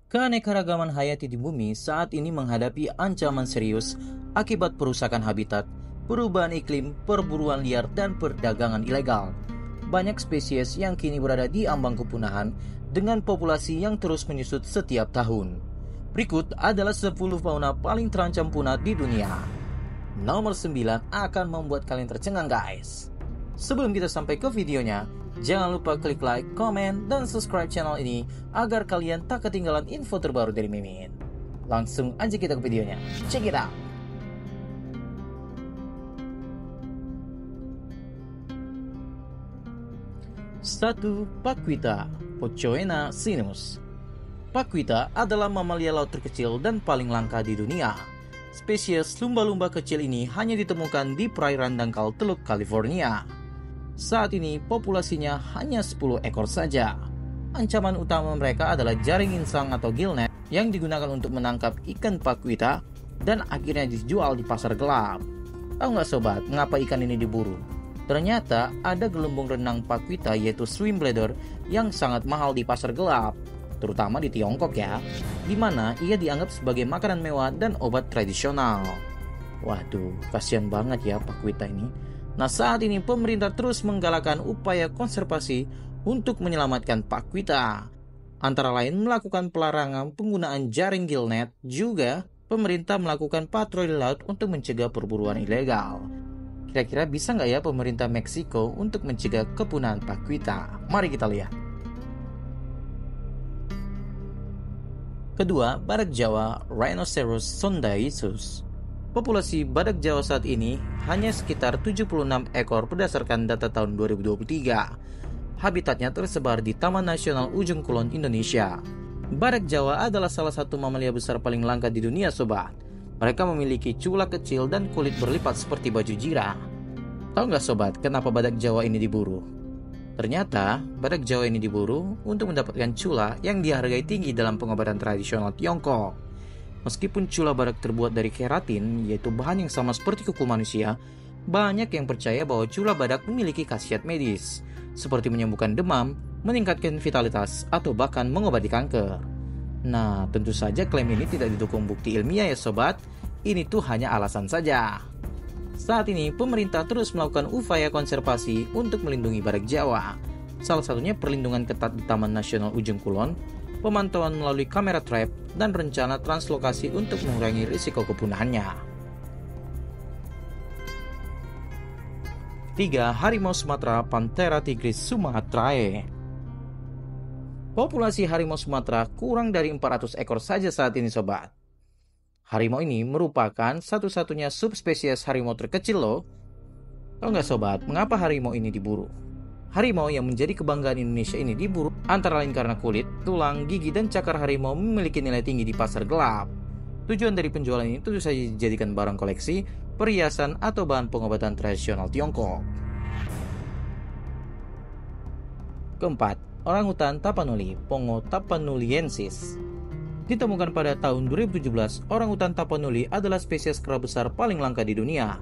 Keanekaragaman hayati di bumi saat ini menghadapi ancaman serius akibat perusakan habitat, perubahan iklim, perburuan liar, dan perdagangan ilegal. Banyak spesies yang kini berada di ambang kepunahan dengan populasi yang terus menyusut setiap tahun. Berikut adalah 10 fauna paling terancam punah di dunia. Nomor 9 akan membuat kalian tercengang, guys. Sebelum kita sampai ke videonya, jangan lupa klik like, komen, dan subscribe channel ini agar kalian tak ketinggalan info terbaru dari Mimin. Langsung aja kita ke videonya. Check it out! Satu, Paquita, Pocoena sinus. Paquita adalah mamalia laut terkecil dan paling langka di dunia. Spesies lumba-lumba kecil ini hanya ditemukan di perairan dangkal Teluk California. Saat ini populasinya hanya 10 ekor saja. Ancaman utama mereka adalah jaring insang atau gillnet yang digunakan untuk menangkap ikan paquita dan akhirnya dijual di pasar gelap. Tahu nggak sobat, mengapa ikan ini diburu? Ternyata ada gelembung renang paquita yaitu swim bladder yang sangat mahal di pasar gelap, terutama di Tiongkok ya, di mana ia dianggap sebagai makanan mewah dan obat tradisional. Waduh, kasihan banget ya paquita ini. Nah, saat ini pemerintah terus menggalakkan upaya konservasi untuk menyelamatkan paquita. Antara lain melakukan pelarangan penggunaan jaring gillnet, juga pemerintah melakukan patroli laut untuk mencegah perburuan ilegal. Kira-kira bisa nggak ya pemerintah Meksiko untuk mencegah kepunahan paquita? Mari kita lihat. Kedua, badak Jawa Rhinoceros sondaicus. Populasi badak Jawa saat ini hanya sekitar 76 ekor berdasarkan data tahun 2023. Habitatnya tersebar di Taman Nasional Ujung Kulon, Indonesia. Badak Jawa adalah salah satu mamalia besar paling langka di dunia, sobat. Mereka memiliki cula kecil dan kulit berlipat seperti baju jirah. Tahu nggak sobat, kenapa badak Jawa ini diburu? Ternyata, badak Jawa ini diburu untuk mendapatkan cula yang dihargai tinggi dalam pengobatan tradisional Tiongkok. Meskipun cula badak terbuat dari keratin, yaitu bahan yang sama seperti kuku manusia, banyak yang percaya bahwa cula badak memiliki khasiat medis, seperti menyembuhkan demam, meningkatkan vitalitas, atau bahkan mengobati kanker. Nah, tentu saja klaim ini tidak didukung bukti ilmiah ya sobat, ini tuh hanya alasan saja. Saat ini, pemerintah terus melakukan upaya konservasi untuk melindungi badak Jawa. Salah satunya perlindungan ketat di Taman Nasional Ujung Kulon, pemantauan melalui kamera trap, dan rencana translokasi untuk mengurangi risiko kepunahannya. 3. Harimau Sumatera Panthera tigris sumatrae. Populasi harimau Sumatera kurang dari 400 ekor saja saat ini sobat. Harimau ini merupakan satu-satunya subspesies harimau terkecil loh. Tahu nggak sobat, mengapa harimau ini diburu? Harimau yang menjadi kebanggaan Indonesia ini diburu antara lain karena kulit, tulang, gigi, dan cakar harimau memiliki nilai tinggi di pasar gelap. Tujuan dari penjualan ini tentu saja dijadikan barang koleksi, perhiasan, atau bahan pengobatan tradisional Tiongkok. Keempat, orangutan tapanuli, Pongo tapanuliensis. Ditemukan pada tahun 2017, orangutan tapanuli adalah spesies kera besar paling langka di dunia.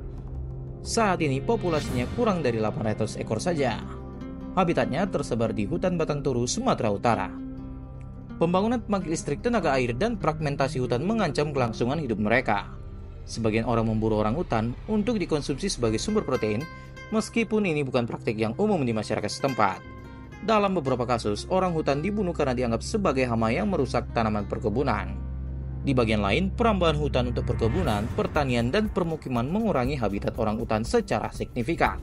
Saat ini populasinya kurang dari 800 ekor saja. Habitatnya tersebar di hutan batang toru, Sumatera Utara. Pembangunan pembangkit listrik tenaga air dan fragmentasi hutan mengancam kelangsungan hidup mereka. Sebagian orang memburu orangutan untuk dikonsumsi sebagai sumber protein, meskipun ini bukan praktik yang umum di masyarakat setempat. Dalam beberapa kasus, orangutan dibunuh karena dianggap sebagai hama yang merusak tanaman perkebunan. Di bagian lain, perambahan hutan untuk perkebunan, pertanian, dan permukiman mengurangi habitat orangutan secara signifikan.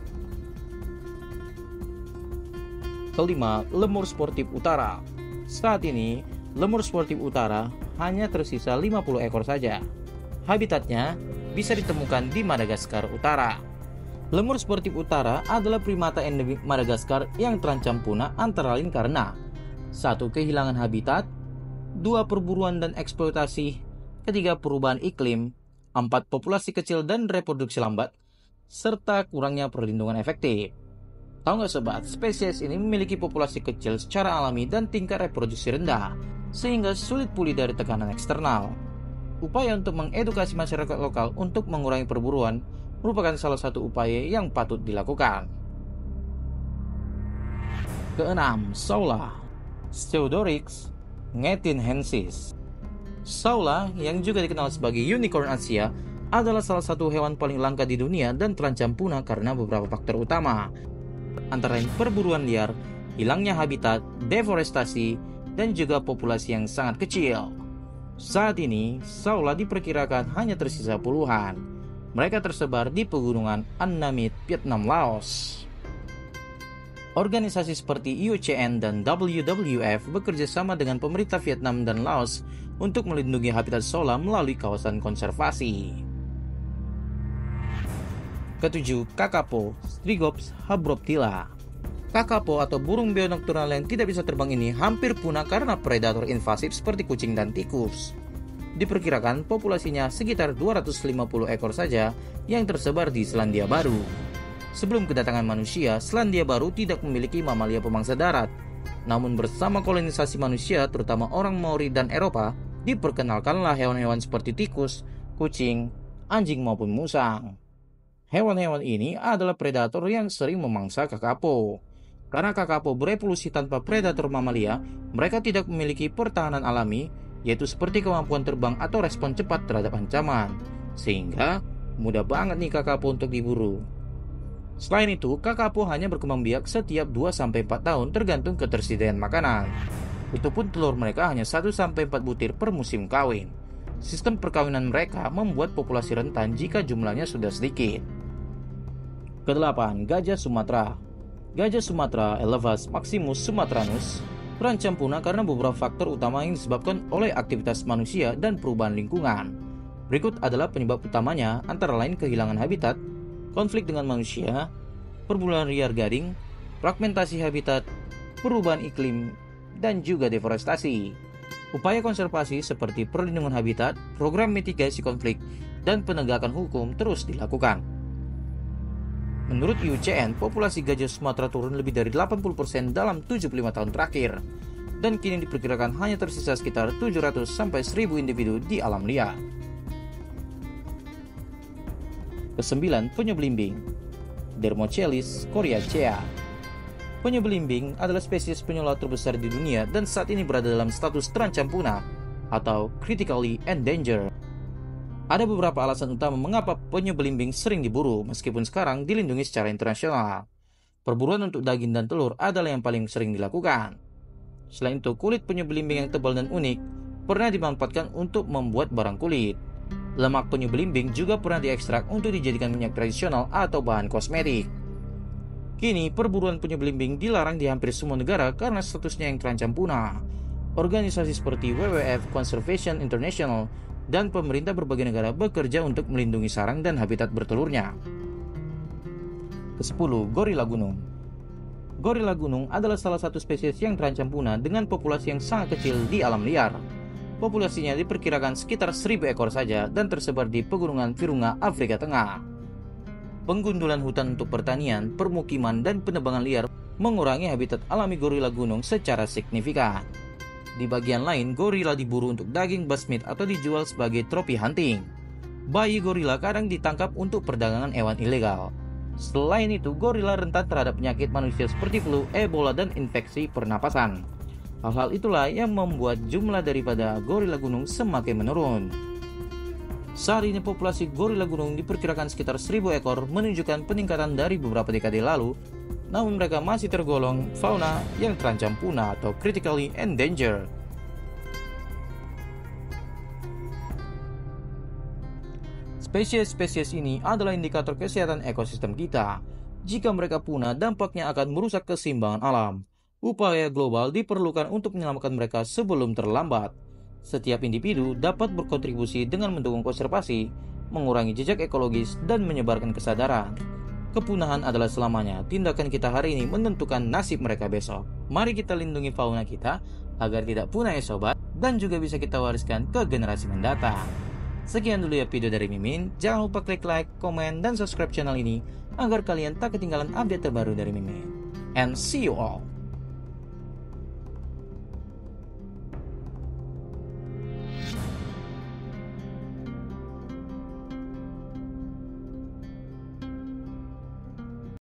Kelima, lemur sportif utara. Saat ini, lemur sportif utara hanya tersisa 50 ekor saja. Habitatnya bisa ditemukan di Madagaskar Utara. Lemur sportif utara adalah primata endemik Madagaskar yang terancam punah antara lain karena 1. Kehilangan habitat, 2. Perburuan dan eksploitasi, 3. Perubahan iklim, 4. Populasi kecil dan reproduksi lambat, serta kurangnya perlindungan efektif. Tahu nggak sobat, spesies ini memiliki populasi kecil secara alami dan tingkat reproduksi rendah, sehingga sulit pulih dari tekanan eksternal. Upaya untuk mengedukasi masyarakat lokal untuk mengurangi perburuan merupakan salah satu upaya yang patut dilakukan. Keenam, Saula Steudorix ngethinensis. Saula, yang juga dikenal sebagai unicorn Asia, adalah salah satu hewan paling langka di dunia dan terancam punah karena beberapa faktor utama, antara lain perburuan liar, hilangnya habitat, deforestasi, dan juga populasi yang sangat kecil. Saat ini, Saula diperkirakan hanya tersisa puluhan. Mereka tersebar di pegunungan Annamit, Vietnam, Laos. Organisasi seperti IUCN dan WWF bekerja sama dengan pemerintah Vietnam dan Laos untuk melindungi habitat Saula melalui kawasan konservasi. Ketujuh, Kakapo, Strigops habroptila. Kakapo atau burung beo nokturnal yang tidak bisa terbang ini hampir punah karena predator invasif seperti kucing dan tikus. Diperkirakan populasinya sekitar 250 ekor saja yang tersebar di Selandia Baru. Sebelum kedatangan manusia, Selandia Baru tidak memiliki mamalia pemangsa darat. Namun bersama kolonisasi manusia, terutama orang Maori dan Eropa, diperkenalkanlah hewan-hewan seperti tikus, kucing, anjing maupun musang. Hewan-hewan ini adalah predator yang sering memangsa kakapo. Karena kakapo berevolusi tanpa predator mamalia, mereka tidak memiliki pertahanan alami, yaitu seperti kemampuan terbang atau respon cepat terhadap ancaman. Sehingga mudah banget nih kakapo untuk diburu. Selain itu, kakapo hanya berkembang biak setiap 2-4 tahun tergantung ketersediaan makanan. Itu pun telur mereka hanya 1-4 butir per musim kawin. Sistem perkawinan mereka membuat populasi rentan jika jumlahnya sudah sedikit. Kedelapan, gajah Sumatera. Gajah Sumatera, Elevas maximus sumatranus, terancam punah karena beberapa faktor utama yang disebabkan oleh aktivitas manusia dan perubahan lingkungan. Berikut adalah penyebab utamanya, antara lain kehilangan habitat, konflik dengan manusia, perburuan liar garing, fragmentasi habitat, perubahan iklim, dan juga deforestasi. Upaya konservasi seperti perlindungan habitat, program mitigasi konflik, dan penegakan hukum terus dilakukan. Menurut IUCN, populasi gajah Sumatera turun lebih dari 80% dalam 75 tahun terakhir, dan kini diperkirakan hanya tersisa sekitar 700-1000 individu di alam liar. Kesembilan, penyu belimbing, Dermochelis coriacea. Penyu belimbing adalah spesies penyu laut terbesar di dunia dan saat ini berada dalam status terancam punah atau critically endangered. Ada beberapa alasan utama mengapa penyu belimbing sering diburu meskipun sekarang dilindungi secara internasional. Perburuan untuk daging dan telur adalah yang paling sering dilakukan. Selain itu, kulit penyu belimbing yang tebal dan unik pernah dimanfaatkan untuk membuat barang kulit. Lemak penyu belimbing juga pernah diekstrak untuk dijadikan minyak tradisional atau bahan kosmetik. Kini, perburuan penyu belimbing dilarang di hampir semua negara karena statusnya yang terancam punah. Organisasi seperti WWF, Conservation International, dan pemerintah berbagai negara bekerja untuk melindungi sarang dan habitat bertelurnya. Ke-10, gorila gunung. Gorila gunung adalah salah satu spesies yang terancam punah dengan populasi yang sangat kecil di alam liar. Populasinya diperkirakan sekitar 1000 ekor saja dan tersebar di pegunungan Virunga, Afrika Tengah. Penggundulan hutan untuk pertanian, permukiman, dan penebangan liar mengurangi habitat alami gorila gunung secara signifikan. Di bagian lain, gorila diburu untuk daging bushmeat atau dijual sebagai trofi hunting. Bayi gorila kadang ditangkap untuk perdagangan hewan ilegal. Selain itu, gorila rentan terhadap penyakit manusia seperti flu, Ebola, dan infeksi pernapasan. Hal-hal itulah yang membuat jumlah daripada gorila gunung semakin menurun. Saat ini populasi gorila gunung diperkirakan sekitar 1000 ekor, menunjukkan peningkatan dari beberapa dekade lalu. Namun mereka masih tergolong fauna yang terancam punah atau critically endangered. Spesies-spesies ini adalah indikator kesehatan ekosistem kita. Jika mereka punah, dampaknya akan merusak keseimbangan alam. Upaya global diperlukan untuk menyelamatkan mereka sebelum terlambat. Setiap individu dapat berkontribusi dengan mendukung konservasi, mengurangi jejak ekologis, dan menyebarkan kesadaran. Kepunahan adalah selamanya. Tindakan kita hari ini menentukan nasib mereka besok. Mari kita lindungi fauna kita agar tidak punah ya sobat, dan juga bisa kita wariskan ke generasi mendatang. Sekian dulu ya video dari Mimin. Jangan lupa klik like, komen, dan subscribe channel ini agar kalian tak ketinggalan update terbaru dari Mimin. And see you all.